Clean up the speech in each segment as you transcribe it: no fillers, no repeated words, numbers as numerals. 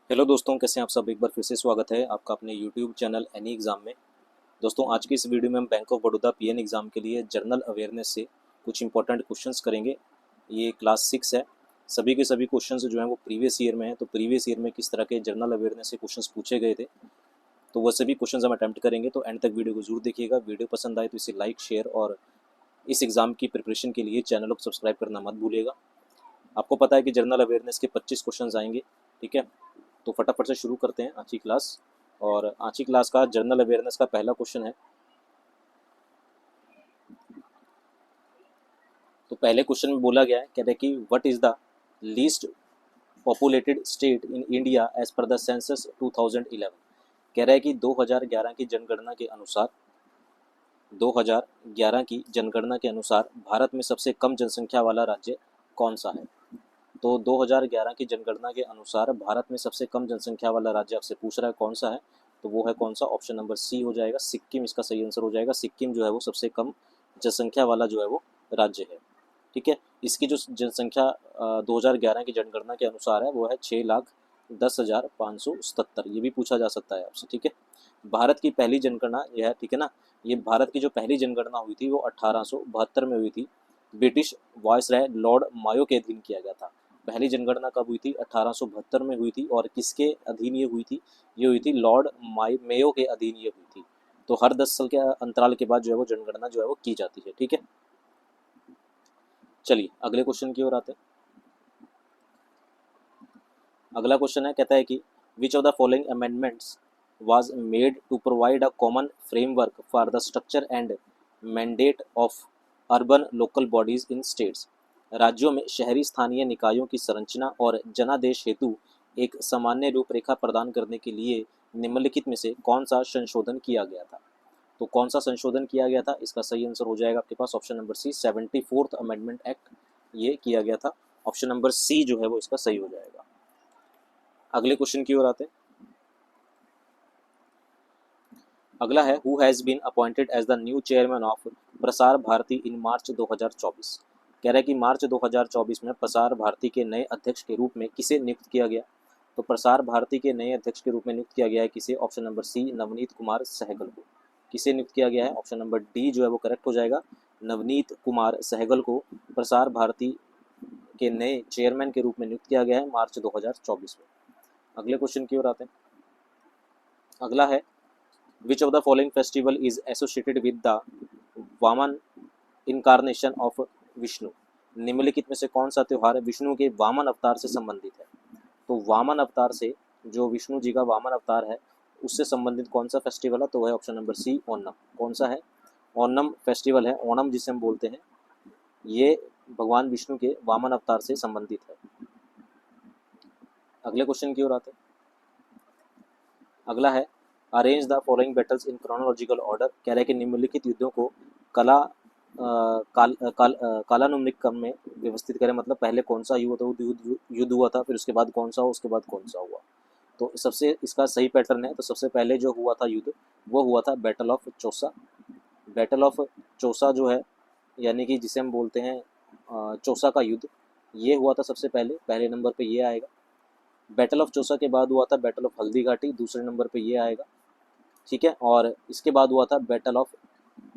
Hello दोस्तों, कैसे हैं आप सब। एक बार फिर से स्वागत है आपका अपने यूट्यूब चैनल एनी एग्ज़ाम में। दोस्तों, आज की इस वीडियो में हम bank of Baroda PN exam के लिए जनरल अवेयरनेस से कुछ इंपॉर्टेंट क्वेश्चंस करेंगे। ये क्लास 6 है। सभी के सभी क्वेश्चंस जो हैं वो प्रीवियस ईयर में हैं। तो प्रीवियस ईयर में किस तरह के जनरल अवेयरनेस से क्वेश्चंस पूछे गए थे, तो वो सभी क्वेश्चंस हम अटैम्प्ट करेंगे। तो एंड तक वीडियो को जरूर देखिएगा। वीडियो पसंद आए तो इसे लाइक, शेयर और इस एग्ज़ाम की प्रिपरेशन के लिए चैनल को सब्सक्राइब करना मत भूलिएगा। आपको पता है कि जनरल अवेयरनेस के 25 क्वेश्चंस आएंगे। ठीक है, तो फटाफट से शुरू करते हैं आज की क्लास। और आज की क्लास का जनरल अवेयरनेस का पहला क्वेश्चन है। तो पहले क्वेश्चन में बोला गया है, कहते हैं कि what is the least populated state in India as per the census 2011। कह रहा है कि 2011 की जनगणना के अनुसार 2011 की जनगणना के अनुसार भारत में सबसे कम जनसंख्या वाला राज्य कौन सा है। तो 2011 की जनगणना के अनुसार भारत में सबसे कम जनसंख्या वाला राज्य आपसे पूछ रहा है कौन सा है। तो वो है कौन सा, ऑप्शन नंबर सी हो जाएगा, सिक्किम इसका सही आंसर हो जाएगा। सिक्किम जो है वो सबसे कम जनसंख्या वाला जो है वो राज्य है। ठीक है, इसकी जो जनसंख्या 2011 की जनगणना के अनुसार है वो है 6,10,577। ये भी पूछा जा सकता है आपसे। ठीक है, भारत की पहली जनगणना यह है, ठीक है ना। ये भारत की जो पहली जनगणना हुई थी वो 1872 में हुई थी। ब्रिटिश वायसराय लॉर्ड मायो के अधीन किया गया था। पहली जनगणना कब हुई थी? 1872 में हुई थी। और किसके अधीन ये हुई थी? ये हुई थी लॉर्ड मेयो के अधीन ये हुई थी। तो हर 10 साल के अंतराल के बाद जो है वो जनगणना जो है वो की जाती है। ठीक है, चलिए अगले क्वेश्चन की ओर आते हैं। अगला क्वेश्चन है, कहता है कि विच of the following amendments was made to provide a common framework for the structure and mandate of urban local bodies in states। राज्यों में शहरी स्थानीय निकायों की संरचना और जनादेश हेतु एक सामान्य रूपरेखा प्रदान करने के लिए निम्नलिखित में से कौन सा संशोधन किया गया था। तो कौन सा संशोधन किया गया था, इसका सही आंसर हो जाएगा आपके पास option number C, 74th amendment act ये किया गया था। ऑप्शन नंबर सी जो है वो इसका सही हो जाएगा। अगले क्वेश्चन की ओर आते हैं। अगला है, who has been appointed as the new chairman of Prasar Bharati इन मार्च 2024। कह रहा है कि मार्च 2024 में प्रसार भारती के नए अध्यक्ष के रूप में किसे नियुक्त किया गया। तो प्रसार भारती के नए अध्यक्ष के रूप में नियुक्त किया गया है किसे, option number C, Navneet Kumar Sehgal को। किसे नियुक्त किया गया है, ऑप्शन नंबर डी जो है वो करेक्ट हो जाएगा। नवनीत कुमार सहगल को प्रसार भारती के नए चेयरमैन के रूप में नियुक्त किया गया है मार्च 2024 में। अगले क्वेश्चन की ओर आते हैं। अगला है, Which of the following festival is associated with the Vamana incarnation of Vishnu. निम्नलिखित में से कौन सा त्यौहार विष्णु के वामन अवतार से संबंधित है। तो वामन अवतार से, जो विष्णु जी का वामन अवतार है उससे संबंधित कौन सा फेस्टिवल है, तो वह ऑप्शन नंबर सी, ओणम। कौन सा है? ओणम फेस्टिवल है। ओणम जिसे हम बोलते हैं ये भगवान विष्णु के वामन अवतार से संबंधित है। अगले क्वेश्चन की ओर आते हैं। अगला है, arrange the following battles in chronological order. कह रहे हैं कि निम्नलिखित युद्धों को कालानुक्रमिक क्रम में व्यवस्थित करें। मतलब पहले कौन सा युद्ध हुआ था, फिर उसके बाद कौन सा, उसके बाद कौन सा हुआ। तो सबसे इसका सही पैटर्न है। तो सबसे पहले जो हुआ था युद्ध वो हुआ था battle of Chausa. Battle of Chausa जो है, यानी कि जिसे हम बोलते हैं चौसा का युद्ध, ये हुआ था सबसे पहले, पहले नंबर पे ये आएगा। बैटल ऑफ चौसा के बाद हुआ था बैटल ऑफ हल्दी घाटी, दूसरे नंबर पे ये आएगा। ठीक है, और इसके बाद हुआ था बैटल ऑफ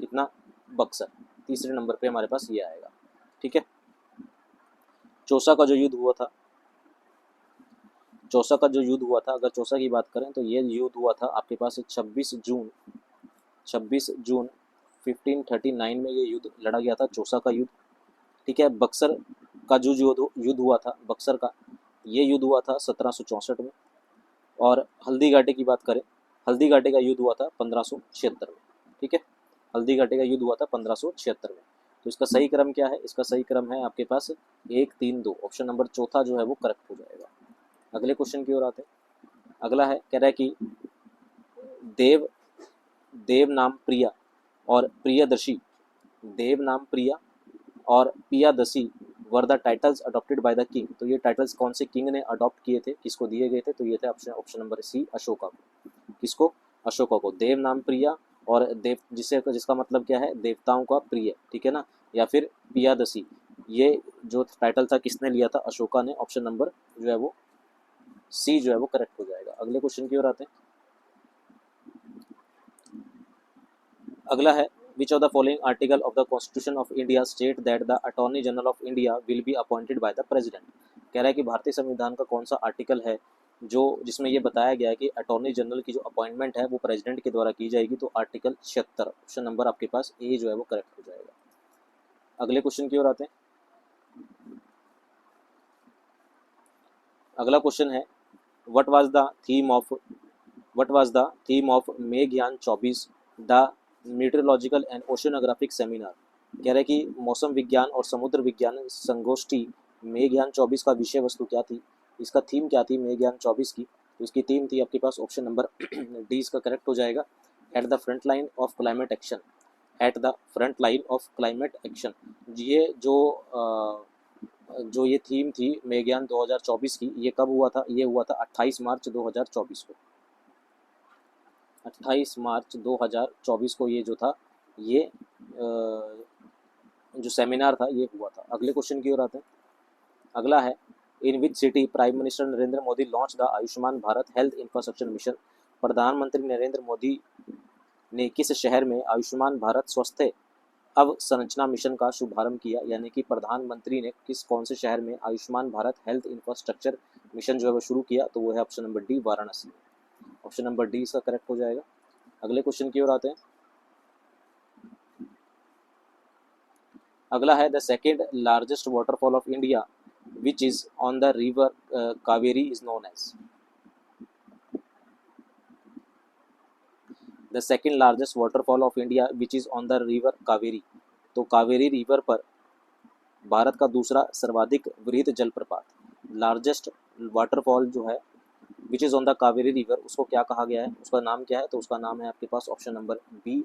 कितना, बक्सर, तीसरे नंबर पे हमारे पास ये आएगा। ठीक है, चौसा का जो युद्ध हुआ था, चौसा का जो युद्ध हुआ था, अगर चौसा की बात करें तो ये युद्ध हुआ था आपके पास 26 जून 1539 में ये युद्ध लड़ा गया था, चौसा का युद्ध। ठीक है, बक्सर का जो युद्ध हुआ था, बक्सर का ये युद्ध हुआ था 1764 में। और हल्दी घाटी की बात करें, हल्दी घाटी का युद्ध हुआ था 1576 में। ठीक है, हल्दी घाटी का युद्ध हुआ था 1576 में। तो इसका सही क्रम क्या है? इसका सही क्रम है आपके पास 1, 3, 2। ऑप्शन नंबर चौथा जो है वो करेक्ट हो जाएगा। अगले क्वेश्चन की ओर आते हैं। अगला है, कह रहा है कि देव देव नाम प्रिया और प्रियदर्शी, देव नाम प्रिया और Priyadarshi were the titles adopted by the king. तो ये टाइटल्स कौन से किंग ने अडॉप्ट किए थे, किसको दिए गए थे? तो ये थे ऑप्शन नंबर सी, अशोका को। किसको? अशोका को। देव नाम प्रिया और देव जिसका मतलब क्या है, देवताओं का प्रिय। ठीक है ना, या फिर प्रियदर्शी, ये जो टाइटल था किसने लिया था? अशोका ने। ऑप्शन नंबर जो है वो सी जो है वो करेक्ट हो जाएगा। अगले क्वेश्चन की ओर आते हैं। अगला है which of the following article of the constitution of India state that the attorney general of India will be appointed by the president. कह रहा है कि भारतीय संविधान का कौन सा आर्टिकल है जो जिसमें ये बताया गया है कि अटॉर्नी जनरल की जो अपॉइंटमेंट है वो प्रेसिडेंट के द्वारा की जाएगी। तो आर्टिकल 76, ऑप्शन नंबर आपके पास ए जो है वो करेक्ट हो जाएगा। अगले क्वेश्चन की ओर आते हैं। अगला क्वेश्चन है what was the theme of मेघयान 24 the meteorological and oceanographic seminar. कह रहे हैं कि मौसम विज्ञान और समुद्र विज्ञान संगोष्ठी मेघयान 24 का विषय वस्तु क्या थी, इसका थीम क्या थी मेघयान 24 की। तो इसकी थीम थी आपके पास ऑप्शन नंबर डी इसका करेक्ट हो जाएगा, at the front line of climate action. At the front line of climate action, ये जो ये थीम थी मेघयान 2024 की, ये कब हुआ था, ये हुआ था 28 मार्च 2024 को। 28 मार्च 2024 को ये जो था ये जो सेमिनार था ये हुआ था। अगले क्वेश्चन की ओर आते हैं। अगला है in which city prime minister Narendra Modi launch the Ayushman Bharat health infrastructure mission. प्रधानमंत्री नरेंद्र मोदी ने किस शहर में आयुष्मान भारत स्वास्थ्य अवसंरचना मिशन का शुभारंभ किया, यानी कि प्रधानमंत्री ने कौन से शहर में Ayushman Bharat health infrastructure mission जो है वो शुरू किया। तो वो है option number D Varanasi. Option number D इसका करेक्ट हो जाएगा। अगले क्वेश्चन की ओर आते हैं। अगला है the second largest waterfall of India which is on the river Kaveri is known as. The second largest waterfall of India which is on the river Kaveri. तो कावेरी रिवर पर भारत का दूसरा सर्वाधिक वृहद जलप्रपात, लार्जेस्ट वाटरफॉल जो है विच is on the Kaveri river, उसको क्या कहा गया है, उसका नाम क्या है। तो उसका नाम है आपके पास ऑप्शन नंबर बी,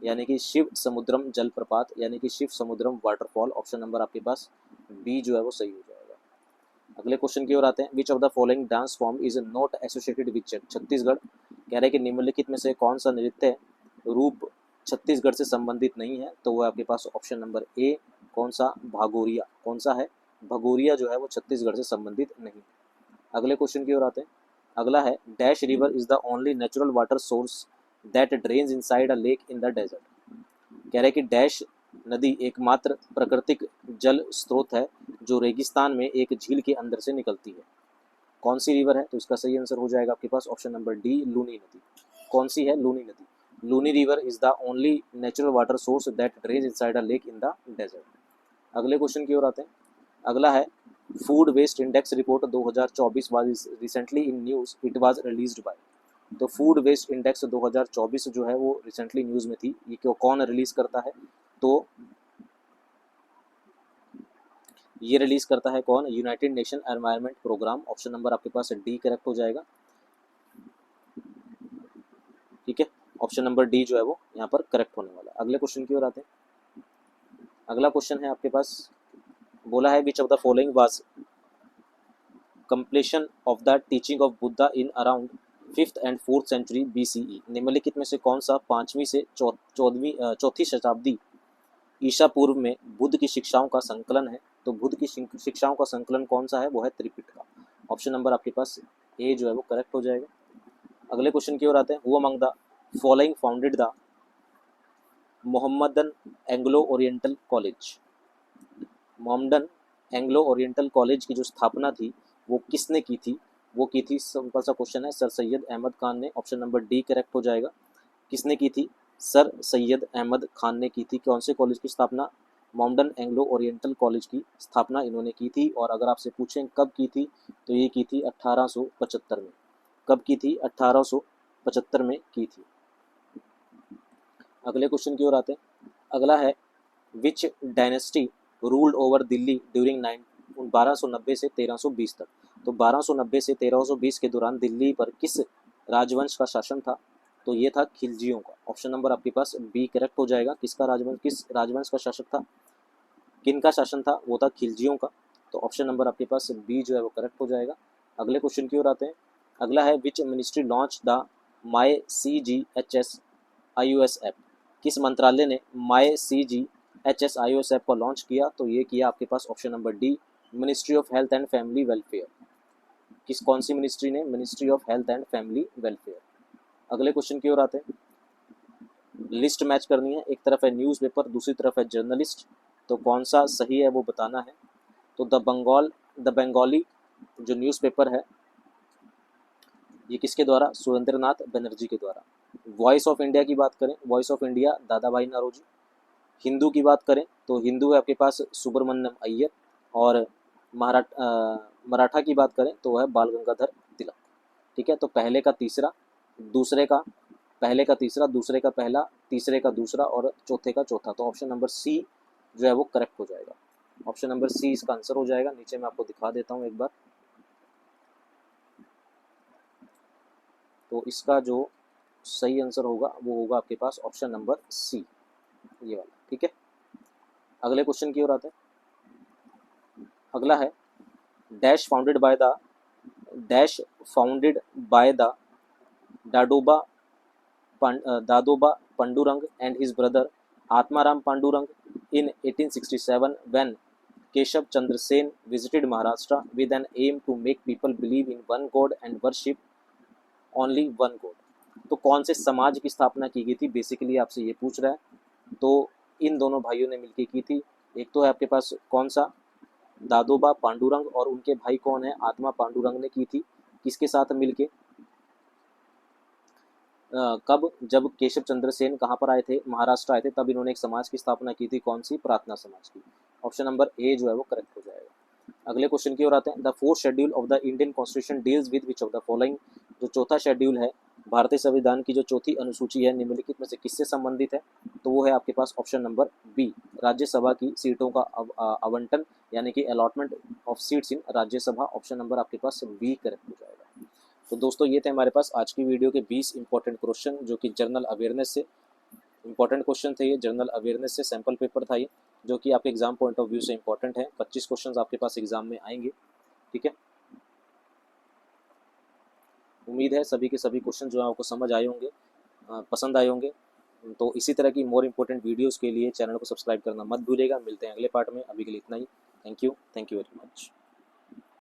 यानी कि शिव समुद्रम जलप्रपात, यानी कि शिव समुद्रम वाटरफॉल। ऑप्शन नंबर आपके पास बी जो है वो सही हो जाएगा। अगले क्वेश्चन की ओर आते हैं। विच of the following dance form is not associated with Chhattisgarh. कह रहे हैं कि निम्नलिखित में से कौन सा नृत्य रूप छत्तीसगढ़ से संबंधित नहीं है। तो वो आपके पास ऑप्शन नंबर ए, कौन सा, भागोरिया। कौन सा है, भगोरिया जो है वो छत्तीसगढ़ से संबंधित नहीं। अगले क्वेश्चन की ओर आते हैं। अगला है dash river is the only natural water source that drains inside a lake in the desert. कह रहे हैं कि डैश नदी एकमात्र प्राकृतिक जल स्रोत है जो रेगिस्तान में एक झील के अंदर से निकलती है। कौन सी रिवर है, तो इसका सही आंसर हो जाएगा आपके पास ऑप्शन नंबर डी, लूनी नदी। कौन सी है, लूनी नदी। Luni river is the only natural water source that drains inside a lake in the desert. अगले क्वेश्चन की ओर आते हैं। अगला है food waste index report 2024 was recently in news, it was released by. तो फूड वेस्ट इंडेक्स 2024 जो है वो रिसेंटली न्यूज़ में थी, ये क्यों कौन रिलीज करता है, तो ये रिलीज करता है कौन, United Nation environment programme. Option number आपके पास डी करेक्ट हो जाएगा। ठीक है, ऑप्शन नंबर डी जो है वो यहाँ पर करेक्ट होने वाला है। अगले क्वेश्चन की ओर आते हैं। अगला क्वेश्चन है आपके पास, बोला है which of the following was completion of the teaching of Buddha in around 5th and 4th century BCE। निम्नलिखित में से कौन सा 5वीं से चौथी शताब्दी ईसा पूर्व में बुद्ध की शिक्षाओं का संकलन है। तो बुद्ध की शिक्षाओं का संकलन कौन सा है, वो है त्रिपिटका। ऑप्शन नंबर आपके पास ए जो है वो करेक्ट हो जाएगा। अगले क्वेश्चन की ओर आते हैं। Who among the following founded the Mohammedan Anglo oriental college. Mohammedan Anglo oriental college की जो स्थापना थी वो किसने की थी, वो की थी, सिंपल सा क्वेश्चन है, सर सैयद अहमद खान ने। ऑप्शन नंबर डी करेक्ट हो जाएगा। किसने की थी, सर सैयद अहमद खान ने की थी। कौन से कॉलेज की स्थापना, मोहम्मदन एंग्लो ओरिएंटल कॉलेज की स्थापना इन्होंने की थी। और अगर आपसे पूछें कब की थी, तो ये की थी 1875 में। कब की थी, 1875 में की थी। अगले क्वेश्चन की ओर आते हैं। अगला है विच dynasty ruled over Delhi during 1290 से 1320 तक। तो 1290 से 1320 के दौरान दिल्ली पर किस राजवंश का शासन था, तो ये था खिलजियों का। ऑप्शन नंबर आपके पास बी करेक्ट हो जाएगा। किसका राजवंश, किस राजवंश का शासक था, किन का शासन था, वो था खिलजियों का। तो ऑप्शन नंबर आपके पास बी जो है वो करेक्ट हो जाएगा। अगले क्वेश्चन की ओर आते हैं। अगला है which ministry launch the my CGHS IOS app. किस मंत्रालय ने माई CGHS IOS ऐप को लॉन्च किया, तो ये किया आपके पास option number D, ministry of health and family welfare. कौन सी मिनिस्ट्री ने? Ministry of health and family welfare. अगले क्वेश्चन की ओर आते हैं। लिस्ट मैच करनी है, एक तरफ है न्यूज़पेपर, दूसरी तरफ है जर्नलिस्ट, तो कौन सा सही है वो बताना है। तो द बंगाली जो न्यूज़पेपर है ये किसके द्वारा? सुरेंद्रनाथ बनर्जी के द्वारा। वॉइस ऑफ इंडिया की बात करें, वॉइस ऑफ इंडिया दादा भाई नौरोजी। हिंदू की बात करें तो हिंदू है आपके पास सुब्रमण्यम अय्यर, और मराठा की बात करें तो वह बाल गंगाधर तिलक। ठीक है, तो पहले का तीसरा, दूसरे का दूसरे का पहला, तीसरे का दूसरा और चौथे का चौथा, तो ऑप्शन नंबर सी जो है वो करेक्ट हो जाएगा। ऑप्शन नंबर सी इसका आंसर हो जाएगा। नीचे मैं आपको दिखा देता हूँ एक बार। तो इसका जो सही आंसर होगा वो होगा आपके पास ऑप्शन नंबर सी, ये वाला। ठीक है, अगले क्वेश्चन की ओर आते हैं। अगला है dash founded by the Dadoba Pandurang and his brother Atmaram Pandurang in 1867 when Keshav Chandra Sen visited Maharashtra with an aim to make people believe in one God and worship only one God। तो कौन से समाज की स्थापना की गई थी, basically आपसे ये पूछ रहा है। तो इन दोनों भाइयों ने मिलकर की थी। एक तो है आपके पास कौन सा? दादोबा पांडुरंग, और उनके भाई कौन है? आत्मा पांडुरंग ने की थी। किसके साथ मिलके? कब? जब केशव चंद्र सेन कहाँ पर आए थे? महाराष्ट्र आए थे, तब इन्होंने एक समाज की स्थापना की थी। कौन सी? प्रार्थना समाज की। ऑप्शन नंबर ए जो है वो करेक्ट हो जाएगा। अगले क्वेश्चन की ओर आते हैं। The fourth schedule of the Indian constitution deals with which of the following. जो चौथा शेड्यूल है भारतीय संविधान की, जो चौथी अनुसूची है, निम्नलिखित में से किससे संबंधित है? तो वो है आपके पास ऑप्शन नंबर बी, राज्यसभा की सीटों का आवंटन, यानी कि allotment of seats in Rajya Sabha. Option number आपके पास बी करेक्ट हो जाएगा। तो दोस्तों ये थे हमारे पास आज की वीडियो के 20 इंपॉर्टेंट क्वेश्चन, जो कि जनरल अवेयरनेस से इंपॉर्टेंट क्वेश्चन थे। ये जनरल अवेयरनेस से सैम्पल पेपर था ये, जो कि आपके एग्जाम पॉइंट ऑफ व्यू से इंपॉर्टेंट है। 25 क्वेश्चन आपके पास एग्जाम में आएंगे। ठीक है, उम्मीद है सभी के सभी क्वेश्चन जो है आपको समझ आए होंगे, पसंद आए होंगे। तो इसी तरह की मोर इंपॉर्टेंट वीडियोज़ के लिए चैनल को सब्सक्राइब करना मत भूलिएगा। मिलते हैं अगले पार्ट में, अभी के लिए इतना ही। Thank you very much.